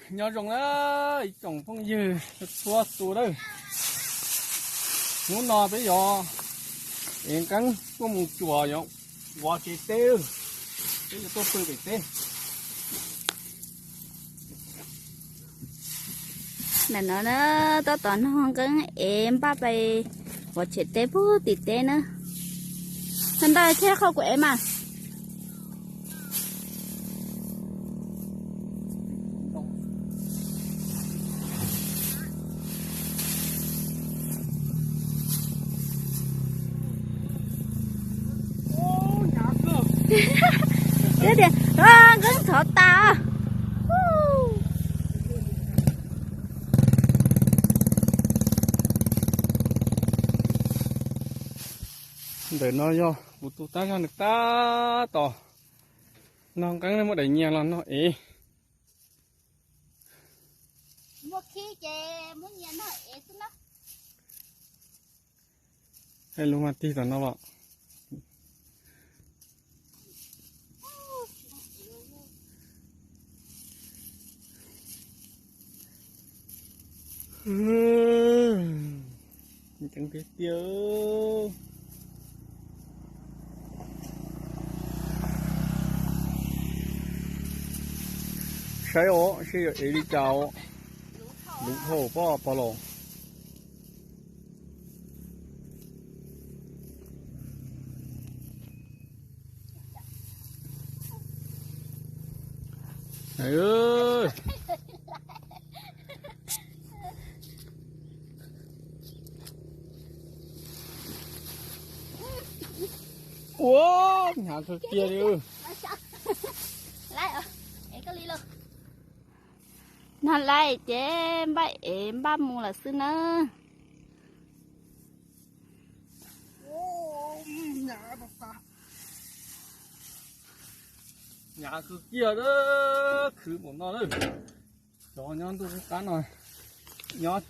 nhỏ rồng đó trồng phong dư xua xua đó muốn no bây giờ em cắn có một chùa vậy qua cái tê cái là tôi phơi cái tê là nó to toàn hoang cứng em ba bay bỏ chết té bút tịt té nữa thân đây thế không của em à thế đi cứng thọ ta để nó vô một tụ ta cho được ta to nó cắn nó mới đẩy nhẹ là nó ế một khi chè muốn nhận nó ế xuống đó hay luôn mà tí nó vào chẳng biết tiêu sai ổ sai ở đi chào lũ thổ bỏ lò này ơi ủa nhà thật kia đi lại ở em có ly luôn nó lại chế bay em ba mua là xưa nữa nhà cứ kia đó cứ một nó đấy cho nhon tôi cá rồi nhon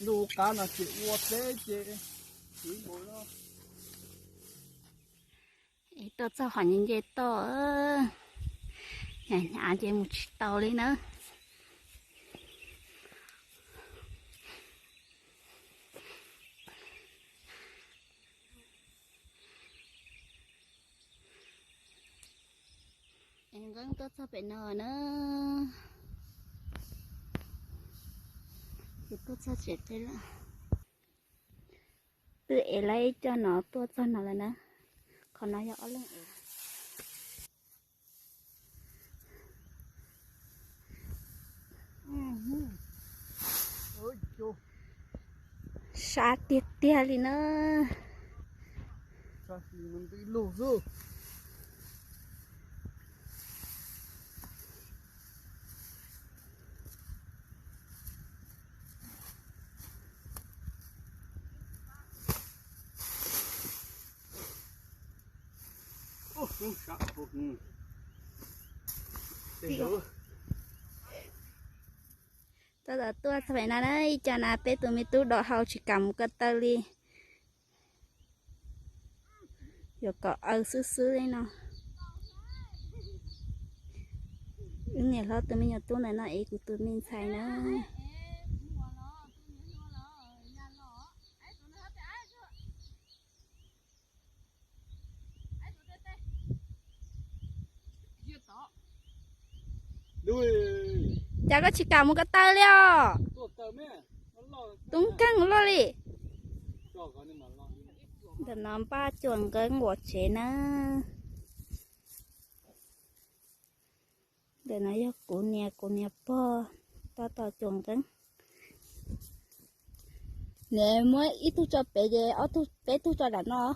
đu cá là chị uo thế chị cứ mỗi đó tôi cho họ những cái to nhà chị một tàu đi nữa em vẫn tốt cho bạn nở nữa thì tốt cho chết thế là tự ấy lấy cho nó tốt cho nó là nữa còn nó nhỏ lên sát tiệt tiệt đi nữa sao thì mình bị lù rồi không sợ cuộc tôi là tôi phải nói đấy cho nó bé tụi mình tôi đòi hậu chỉ cầm cái tơ đi rồi có xứ xứ đấy nó những ngày đó tụi mình nhớ tôi này nó ý của tụi mình xài nữa chả có chỉ cầm một cái tơ liao tung căng lo đi để nó ba chuồng cái ngọt chế nữa để nó cho cô nè po to chuồng cái nè mới ít tu cho bé về ở tu bé tu cho đàn nó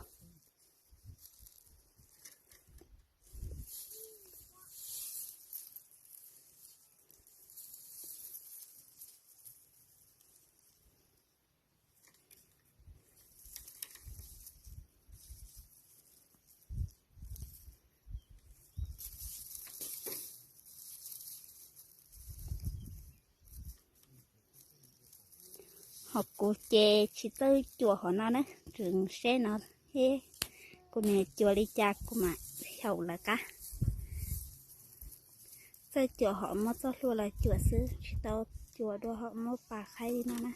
học cô chè chỉ tới chùa họ nó đấy trường xe nó he cô nè chùa đi cha cô mà hậu là cá sai chữa họ mất cho luôn là chữa xứ tao chữa đua họ mất bà khai đi nó nè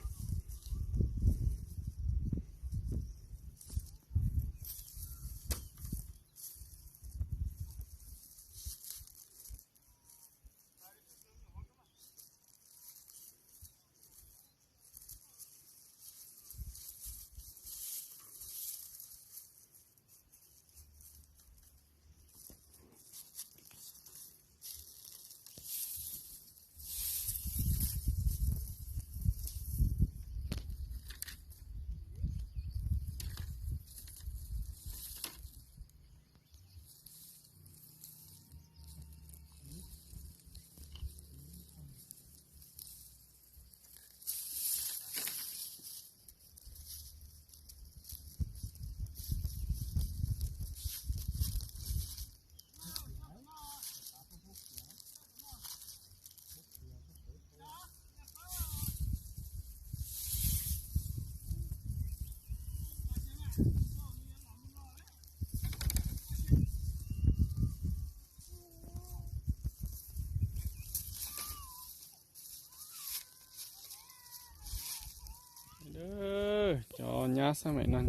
cho nhá sao mày năn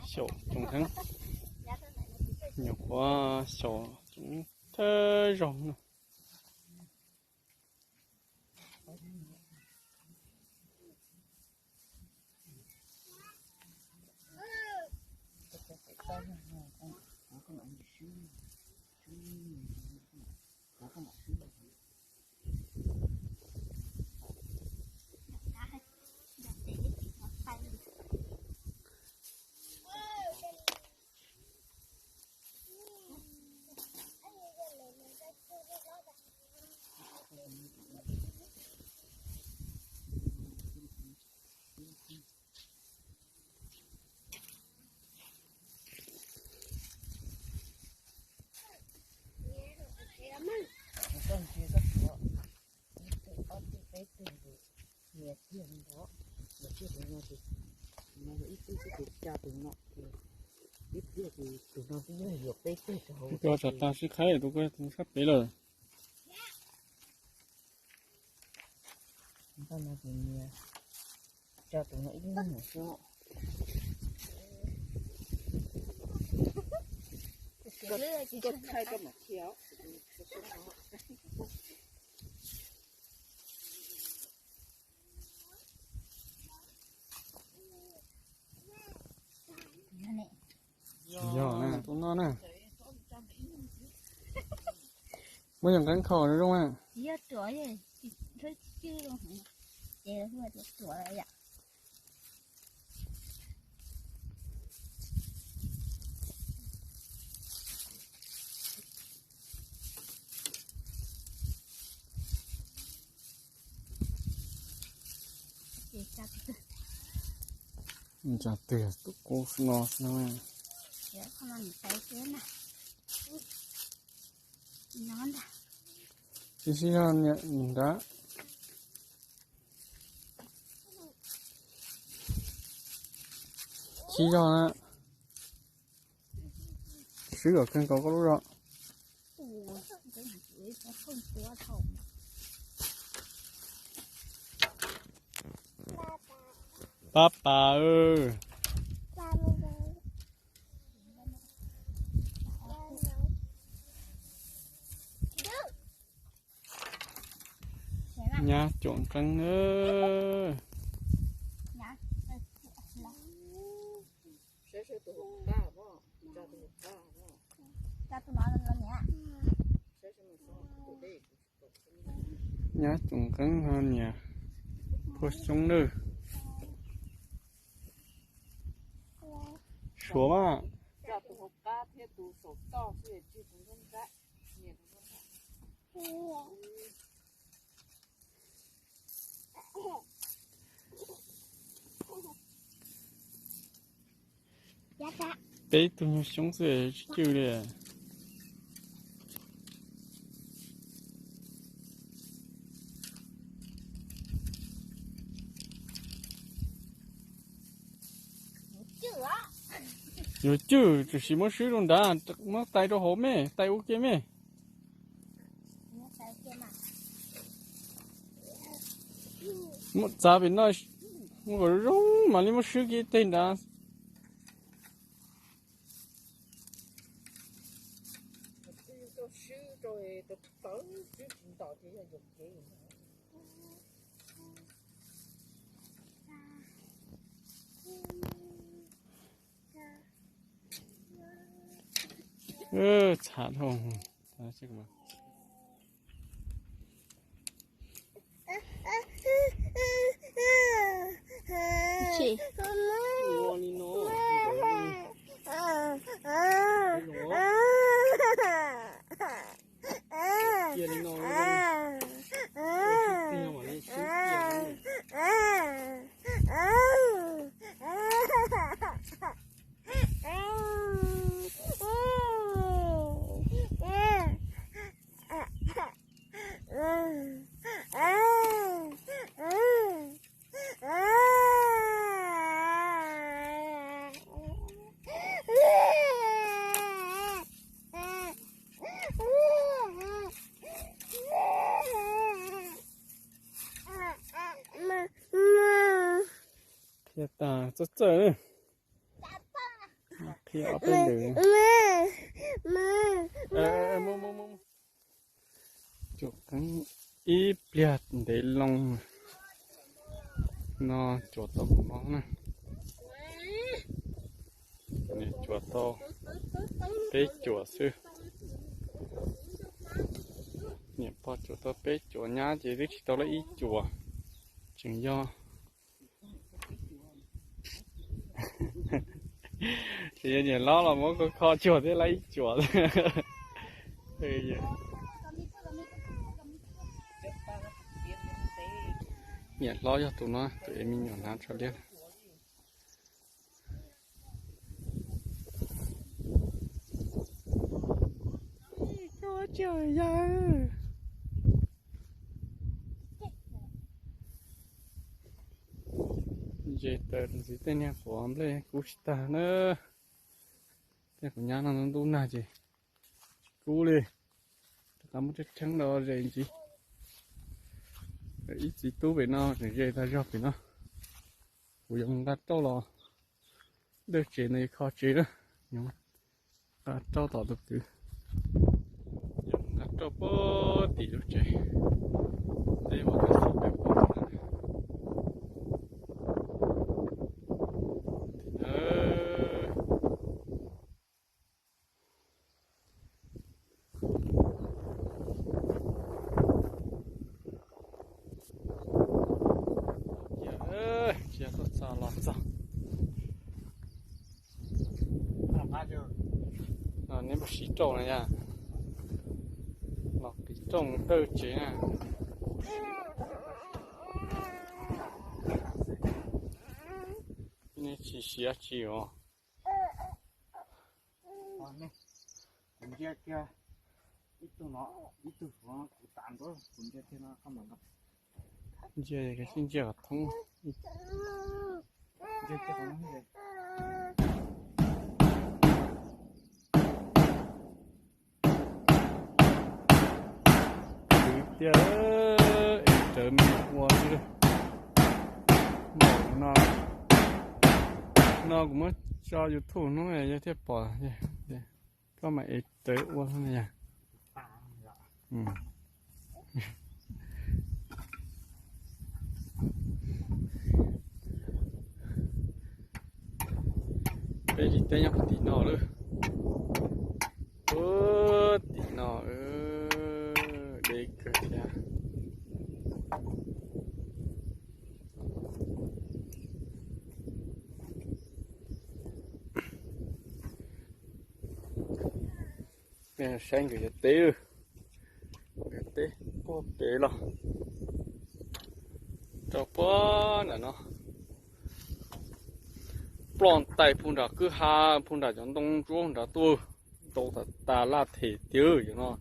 sổ trồng thắng nhiều quá sổ chúng thơ rồng cho chặt ta sẽ khai tôi quay tôi sắp tới rồi ta nói gì cho tụi nó ít nữa cho cất hai cái mặt chéo nhỏ nè tụi nó nè mới dòng cánh khò nữa đúng không ạ giờ tuổi rồi thôi chứ luôn giờ vừa được tuổi rồi ạ chặt tiệt tụi cô ngọt nữa giờ không ăn cái thế này nó đã xí hơn nhẹ nhìn đã xí cho nè xí ở kênh có lúc đó cái hạt chuối nó không quá thầu Papa ơi nhà trộn căng ơi sẽ tụi ba bỏ cho tụi ba bỏ cho tụi nó lên nhá sẽ một số tụi đây nhà trộn căng hơn nhà thôi xuống nữa xuống mà cho tụi ba theo tụi số to thì chỉ tụi con gái nhiều tụi con gái bé tụi nó xuống sẽ chịu đi rồi chứ chỉ muốn sử dụng đã mất tay cho hổ mẹ tay ok mẹ một giá bên nó một rong mà đi một số cái tên đó tôi sư rồi tôi tới chứ tao chỉ là dùng cái chả thôi chắc mà chị ngon đi nó kia đi nó kia mà đi kia ta rất trời kia ở bên đường mua chuột cắn ít liệt để lòng nó chuột to của nó nè này chuột to bé chuột sư nè bao chuột to bé chuột nhá chỉ biết tao lấy ít chuột chừng do thì giờ lo là muốn có kho chuột để lấy chuột nhẹ lo cho tụi nó tụi em mình nhỏ nát cho liếc có trời ra dễ tợn gì tên nhà của ông lên cú ta nữa tên của nhà nó đúng là gì cú đi tao muốn chết trắng đó rồi gì ít gì tú về nó để dễ ta cho về nó của dùng đặt trâu lò được chế này khó chế đó nhưng đặt trâu tỏ được từ dùng đặt trâu bó tí được chế đây mà cái số đẹp quá chia tốt sao lọt sao nếu mà xí trâu này nha lọt cái trông tơ chế nè này chỉ xí chiều nè cũng chia kia ít tụi nó cũng tạm thôi cũng chia kia nó không bằng chia cái xin chia thông chia kia không gì giờ chờ mình qua chứ bỏ nó cũng mới cho YouTube nó này cho tiếp bỏ có mà ít tới qua thôi nha bây giờ tay nhóc tí nọ nữa tí nọ để cơ ra nè sang cái tế có tế lo cho bó nè nó plon tay phun ra cứ ha phun ra chọn đông chuông ra tua đâu ta la thể tiêu vậy nó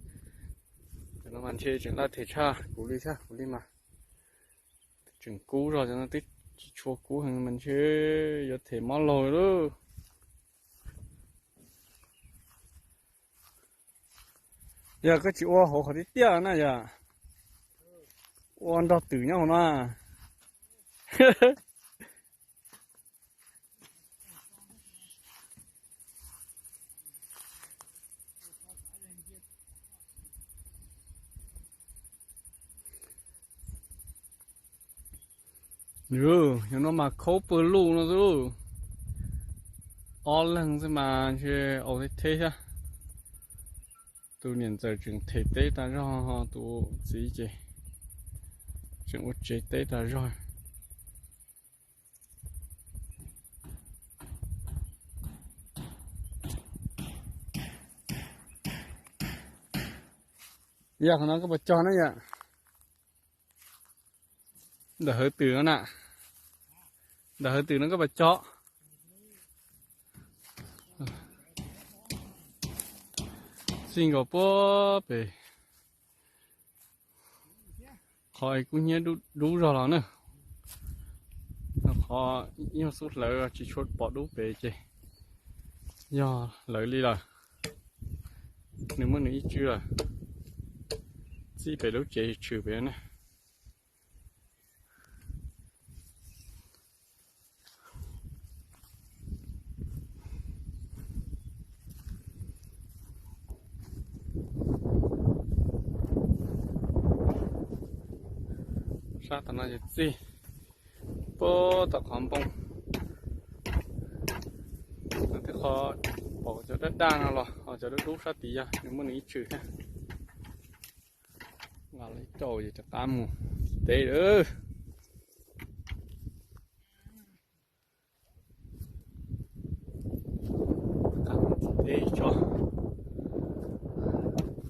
man chơi chuyện la thể cha cú đi mà chuyện cú rồi cho nó tích chua cú hơn mình chơi giờ thể món lồi đó giờ cái chị ô hồ đi tiêu này giờ ô ăn đau tử nhau mà ừ nó mà khâu bự luôn nó rồi all lần thế mà chứ ở thế ha tụ niệm giờ chừng thể tế ta rồi tụ gì chứ chừng một chế tế ta rồi giờ nó có bật cho nó vậy đỡ hơi từ nó nè đỡ hơi từ nó có bật cho Singapore về khỏi cũng nhớ đủ rồi là nữa họ nhiều số lợi chỉ chốt bỏ đủ về chứ do lợi đi là nếu mà nghĩ chưa chỉ phải lúc chế trừ về này sao tao nói gì bố tao không bông thì họ bỏ cho đất đa nào rồi họ cho đất đủ sát tí à nếu mà nghĩ trừ ha là lấy trầu gì cho ta mù tê nữa tê cho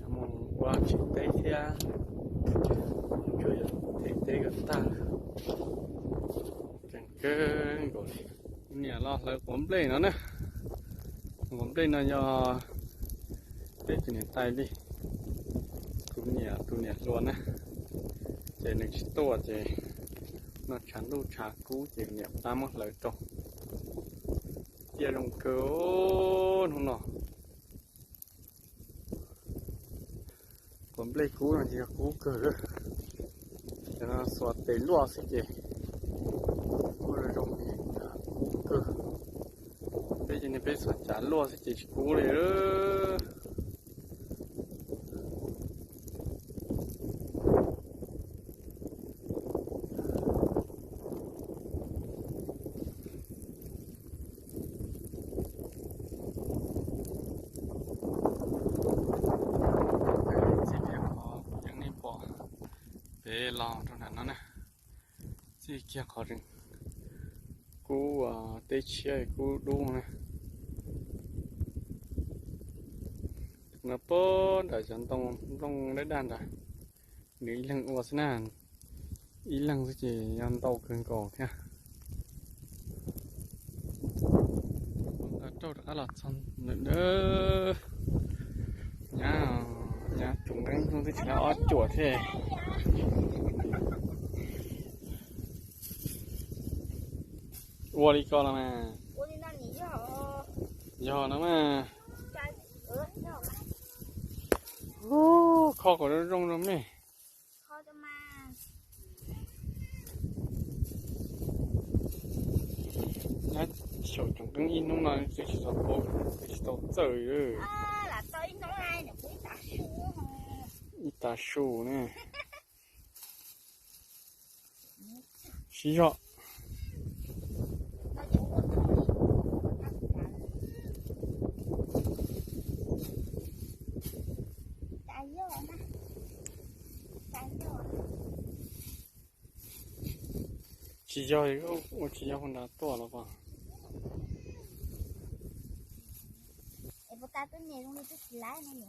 mong qua chỉ tê thế chơi tê tê gần ta chẳng cơ rồi nhà lo lại quấn đây nó nè quấn đây là do tê chỉ này tay đi tu nhà luôn nè chơi này chỉ to chơi nó chán đủ chả cú chơi nhập ta mất lời to chơi đồng cơ không nọ quấn đây cú là chỉ cú cờ cho nó xoát tới lúa xí chơi rồi đồng cú cờ bây giờ này bây giờ chả lúa xí chơi cú này nữa để lo trong nó nè chỉ kia khó rừng cú tê chia cú đu nè nó bớt để chân tông đất đan rồi nếu lần uất nè ý lần chỉ ăn tàu cường cổ nha trâu đã là xong nữa nhá chúng đang không thích là ót chuột thế ua đi con mà giò nó mà kho của nó rong lắm này nhá sổ chúng đang in nó mà chỉ sổ trời ơi ta sổ nè xí rõ chỉ do cái chỉ do con đá to là bao em có ta tới nhà luôn đi tới lái này nhỉ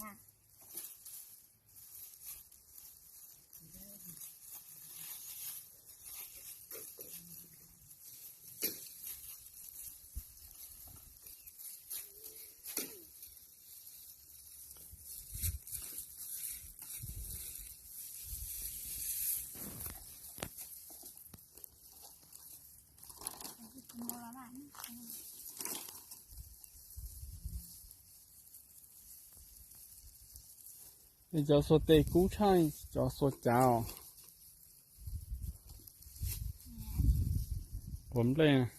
cho số tê cú chai cho số chào Bấm lên à.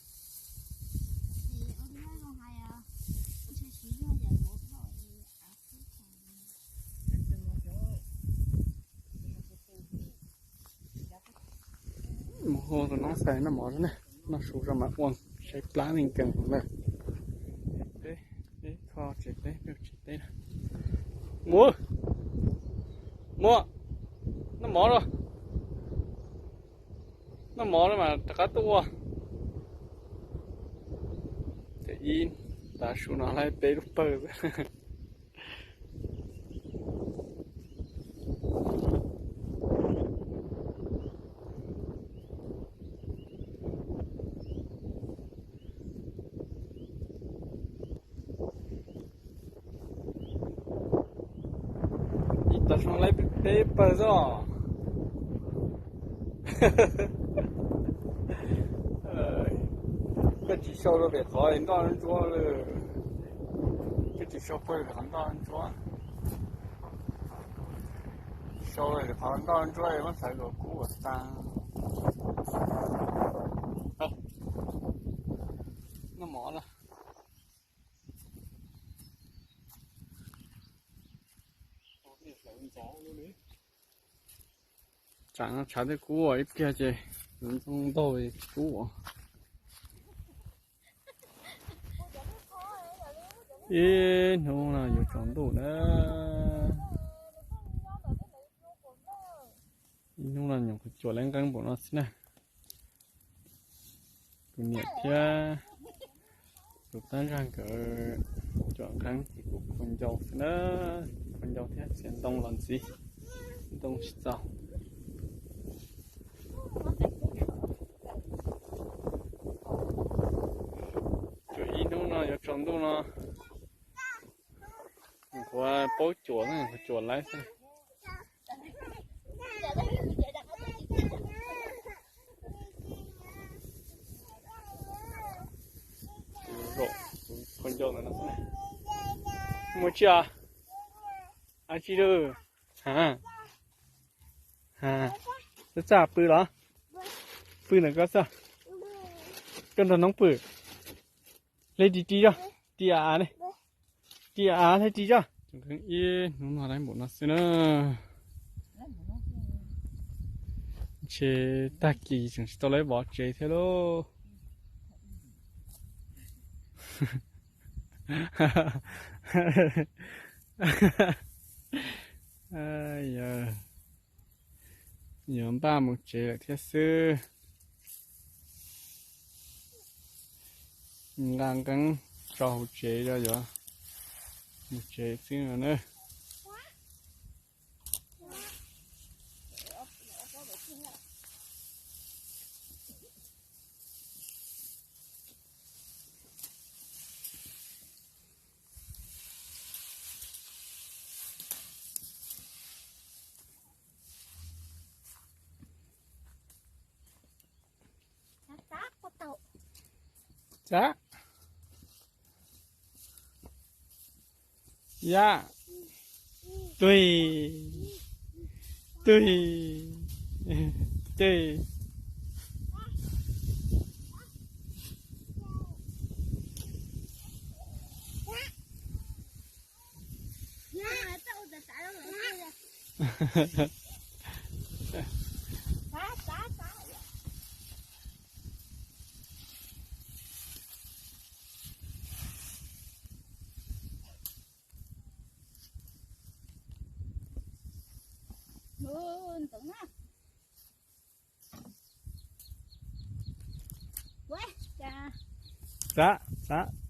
Một hồ rồi nó xài nó mỏ này, nó sụt ra mặt quần, sẽ lá mình cần này. Đấy, kho chết đấy, được chết đấy. Mua, nó mỏ rồi, nó mỏ rồi mà cả tua. Để in, ta sụt nó lại bể lúc bờ. Ta xuống lấy bể bờ rồi. Cái chỉ sau đó để khỏi đo lên chỗ rồi. Cái chỉ sau quay không đo lên chỗ. Sau rồi khỏi đo lên chỗ này vẫn phải đồ cũ ở sang. Nó mỏ rồi. Chẳng chả thấy cũ ở ít kia chứ, không tôi cũ. Yên, hôm nào nhiều chọn đủ nữa. Hôm nào nhiều chuột lên căng bộ nó xin nè. Tụi nhiệt kia, tụi ta rằng cỡ chọn căng thì cũng con dâu nữa, con dâu thế sẽ đông làm gì, đông sao? Chọn đâu nó qua bố chuột này chuột lấy xem rộ con dâu này nó này mua chưa anh chị đưa hả nó chả bự đó bự này có sao con nó nóng bự lấy đi ra đi này đi lấy đi ra chúng ta yên nó mà đánh bộ nó xin nữa chế ta kỳ chúng ta lấy bỏ chế thế đó ai giờ nhóm ba một chế thiết sư đang cắn trâu chế ra rồi một chế xíu nữa nữa dạ dạ tùy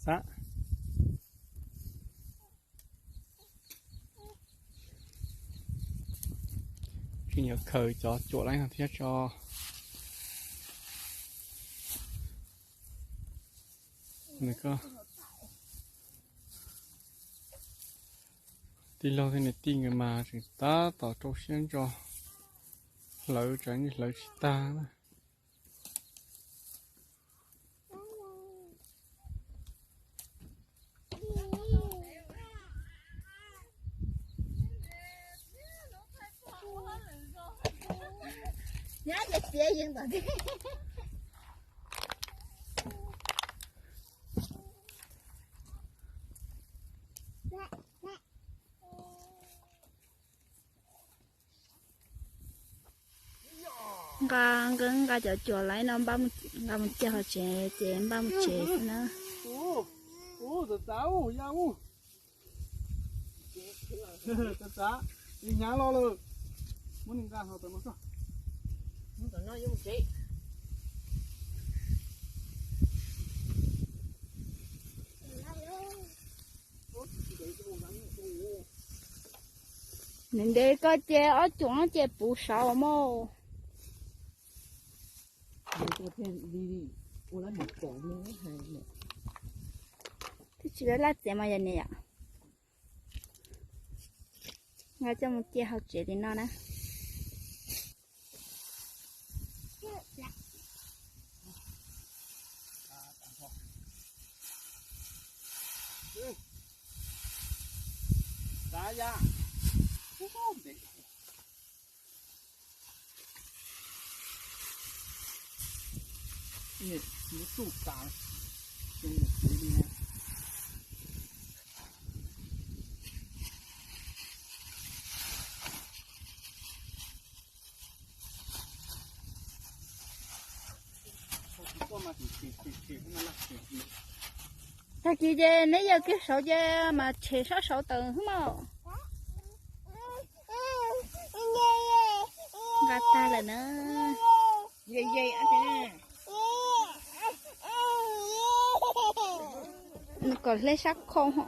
dạ khi nhớ khởi cho chỗ đánh hàng thiết cho này cơ đi lâu thế này đi người mà thì ta tỏ trâu xuyên cho lỡ tránh như lỡ chỉ ta đó. Gà cho lấy nó ba mươi chế họ chế ba mươi chế nữa. Ô, thật sao, ya u. Thật sao, đi nhà lo luôn. Muốn đi ra họ tao nó sao? Muốn tụi nó với một chị. Nên để có chế ở chỗ nó chế bù sầu mà. Tôi thêm đi, tôi lấy một cổ lên hai này. Thì chỉ là chế mà vậy nè. Ngay cho một chế họ chế thì nó nè. Đá ya. Nè, nó tụt cả. Trên một cái đi nha. Ta chỉ chế nếu giờ cái sầu chế mà chế sầu từ không mà. Gà ta là nó. Dây dây anh thế nè. Nó còn lấy sắc không hả?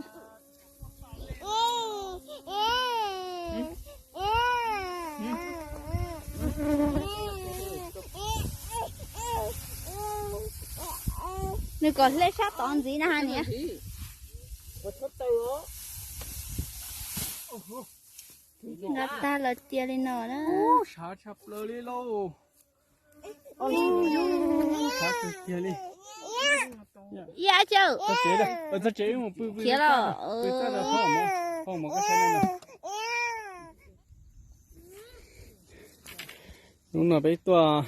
Nó còn lấy sắc toàn gì nè nè. Một chút từ đó. Gà ta là tia lên nó đó. Ô, xả chập lơ đi lô. Xả chập kia đi. Dạ chứ. Tao chế đây, tao chế một bự bự. Chế rồi. Bự ta là phong một cái xe này nè. Lúc nào bây giờ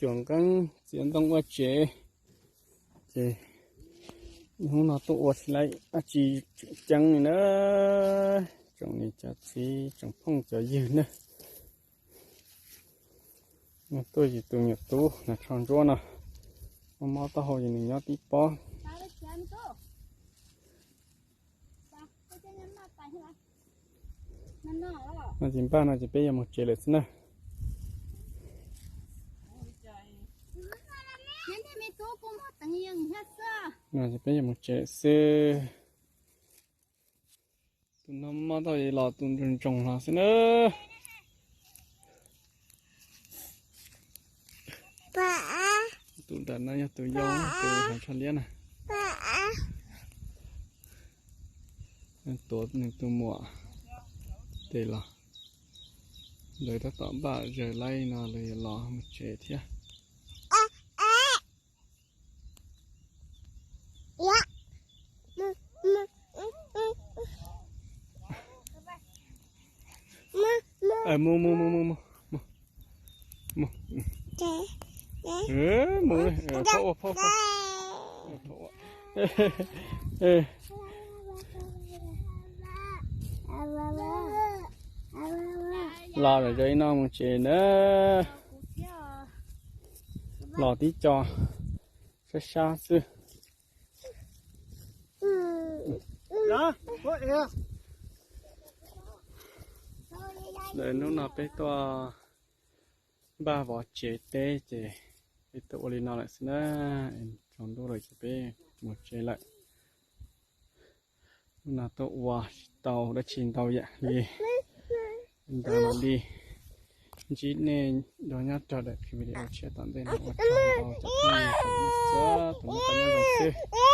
chọn cái diễn động qua chế. Lúc nào tụ lại chỉ chẳng nữa. Chọn này cho gì, chọn phong cho gì nữa. Tôi chỉ từ nhập tú là tròn chỗ nào. Mà tao hồi gì nhớ tí bó. Nó chỉ ba nó chỉ bây giờ một chế lệch nữa. Nó chỉ bây giờ một chế sư. Tụi nó mà tao chỉ lo tụi trồng là xin nữa. Tụi đàn nó nhá tụi giống tụi hàng cho liên à. Tốt nên tụi mùa để là lời ta tóm bà giờ lay nó lời lò một chế thế. Mua mua phô lò rồi đây nó một chế nữa lò tí cho xa xa xưa đó để nó nào bé to ba vỏ chế tê chế cái tổ lên nó lại xin chọn đồ rồi chế bé một chế lại nó tổ vào tàu đã chín tàu vậy đi đào nó đi chỉ nên đó nhát cho đẹp khi video chia tận đây nó vào trong tàu cho tôi tụi nó có nhau đồng